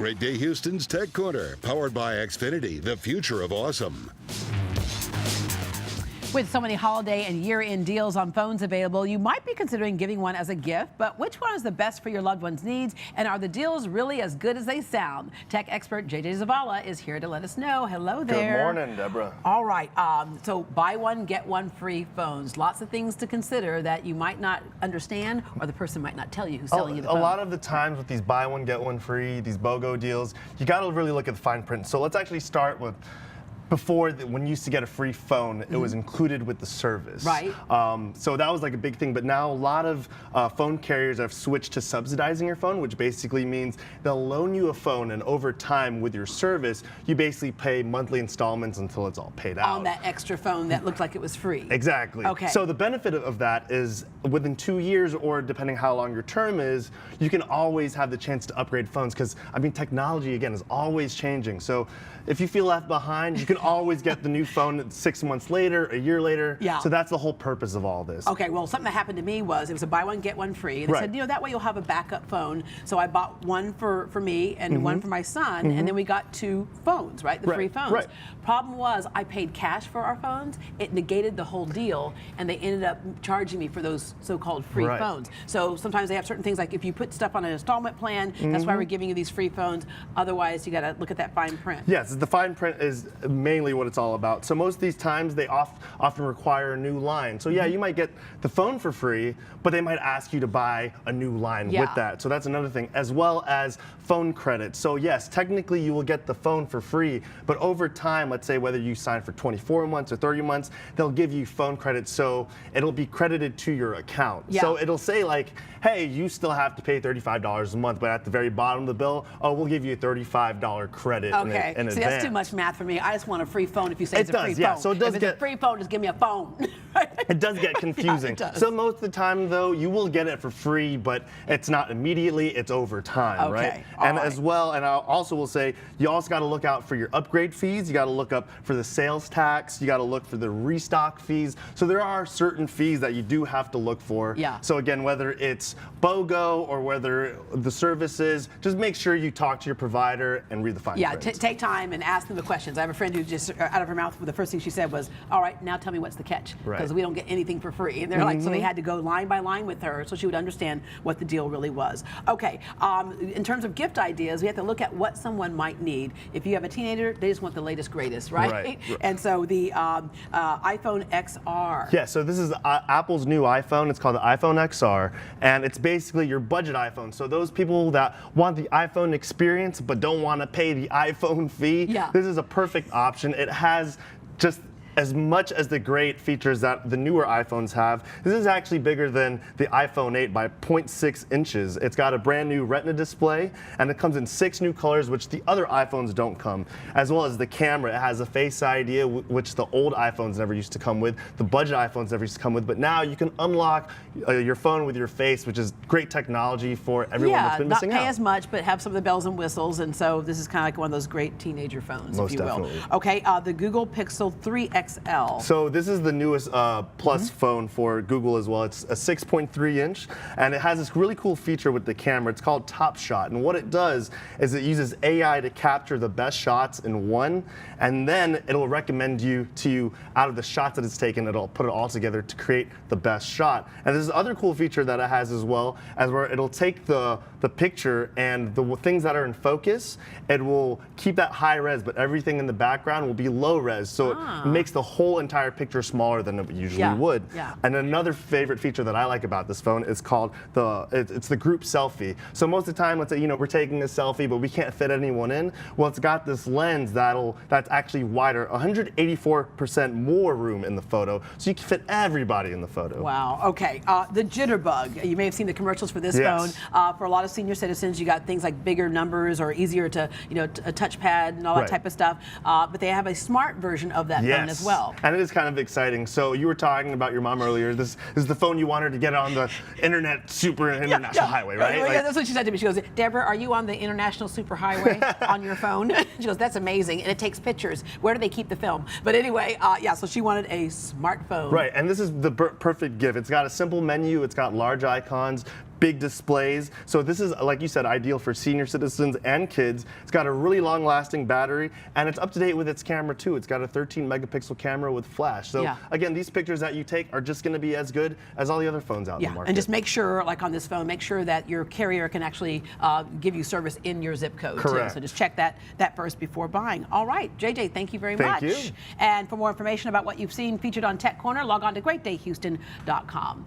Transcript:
Great Day Houston's Tech Corner, powered by Xfinity, the future of awesome. With so many holiday and year-end deals on phones available, you might be considering giving one as a gift, but which one is the best for your loved one's needs, and are the deals really as good as they sound? Tech expert JJ Zavalla is here to let us know. Hello there. Good morning, Deborah. All right, so buy one, get one free phones. Lots of things to consider that you might not understand, or the person might not tell you who's selling you the phone. A lot of the times with these buy one, get one free, these BOGO deals, you got to really look at the fine print. So let's actually start with when you used to get a free phone, it was included with the service. Right. So that was like a big thing, but now a lot of phone carriers have switched to subsidizing your phone, which basically means they'll loan you a phone, and over time with your service, you basically pay monthly installments until it's all paid out. On that extra phone that looked like it was free. Exactly. Okay. So the benefit of that is within 2 years, or depending how long your term is, you can always have the chance to upgrade phones, because I mean, technology again is always changing. So if you feel left behind, you can always get the new phone 6 months later, a year later. Yeah. So that's the whole purpose of all this. Okay, well, something that happened to me was it was a buy one, get one free. And they said, that way you'll have a backup phone. So I bought one for me and one for my son, and then we got 2 phones, right? The free phones. Right. Problem was, I paid cash for our phones. It negated the whole deal, and they ended up charging me for those so-called free phones. So sometimes they have certain things, like if you put stuff on an installment plan, that's why we're giving you these free phones. Otherwise, you got to look at that fine print. Yes, the fine print is mainly what it's all about. So most of these times, they often require a new line. So yeah, you might get the phone for free, but they might ask you to buy a new line with that. So that's another thing, as well as phone credit. So yes, technically you will get the phone for free, but over time, let's say whether you sign for 24 months or 30 months, they'll give you phone credit, so it'll be credited to your account. So it'll say like, hey, you still have to pay $35 a month, but at the very bottom of the bill, oh, we'll give you a $35 credit in advance. See, that's too much math for me. I just want a free phone if you say it's a free phone. Yeah, so it does if it's a free phone, just give me a phone. It does get confusing. Yeah, it does. So most of the time, though, you will get it for free, but it's not immediately, it's over time, right? And as well, and I also will say, you also got to look out for your upgrade fees. You got to look up for the sales tax. You got to look for the restock fees. So there are certain fees that you do have to look for. Yeah. So again, whether it's BOGO or whether the service is, just make sure you talk to your provider and read the fine print. Yeah, take time and ask them the questions. I have a friend who just, out of her mouth, the first thing she said was, all right, now tell me what's the catch. Because we don't get anything for free. And they're like, so they had to go line by line with her so she would understand what the deal really was. Okay, in terms of gift ideas, we have to look at what someone might need. If you have a teenager, they just want the latest, greatest, right? And so the iPhone XR. Yeah, so this is Apple's new iPhone. It's called the iPhone XR, and it's basically your budget iPhone. So those people that want the iPhone experience but don't want to pay the iPhone fee, this is a perfect option. It has just as much as the great features that the newer iPhones have. This is actually bigger than the iPhone 8 by 0.6 inches. It's got a brand new Retina display, and it comes in 6 new colors, which the other iPhones don't come. As well as the camera, it has a Face ID, which the old iPhones never used to come with. The budget iPhones never used to come with, but now you can unlock your phone with your face, which is great technology for everyone that's been missing out. Not pay as much, but have some of the bells and whistles, and so this is kind of like one of those great teenager phones, if you will. Okay, the Google Pixel 3 XL. So this is the newest Plus phone for Google as well. It's a 6.3 inch, and it has this really cool feature with the camera. It's called Top Shot, and what it does is it uses AI to capture the best shots in one, and then it'll recommend you out of the shots that it's taken, it'll put it all together to create the best shot. And there's other cool feature that it has as well, as where it'll take the picture and the things that are in focus, it will keep that high res, but everything in the background will be low res, so it makes the whole entire picture smaller than it usually would. And another favorite feature that I like about this phone is called it's the group selfie. So most of the time, let's say we're taking a selfie, but we can't fit anyone in. Well, it's got this lens that's actually wider, 184% more room in the photo, so you can fit everybody in the photo. Wow. Okay. The Jitterbug. You may have seen the commercials for this phone. For a lot of senior citizens, you got things like bigger numbers or easier to a touchpad and all that type of stuff. But they have a smart version of that phone as well. And it is kind of exciting. So you were talking about your mom earlier. This is the phone you want her to get on the super international highway, right? Yeah, that's what she said to me. She goes, Deborah, are you on the international super highway on your phone? She goes, that's amazing. And it takes pictures. Where do they keep the film? But anyway, so she wanted a smartphone. Right, and this is the perfect gift. It's got a simple menu. It's got large icons, big displays. So this is, like you said, ideal for senior citizens and kids. It's got a really long-lasting battery, and it's up to date with its camera too. It's got a 13-megapixel camera with flash. So again, these pictures that you take are just going to be as good as all the other phones out in the market. And just make sure, like on this phone, make sure that your carrier can actually give you service in your zip code too. So just check that first before buying. All right, JJ, thank you very much. Thank you. And for more information about what you've seen featured on Tech Corner, log on to greatdayhouston.com.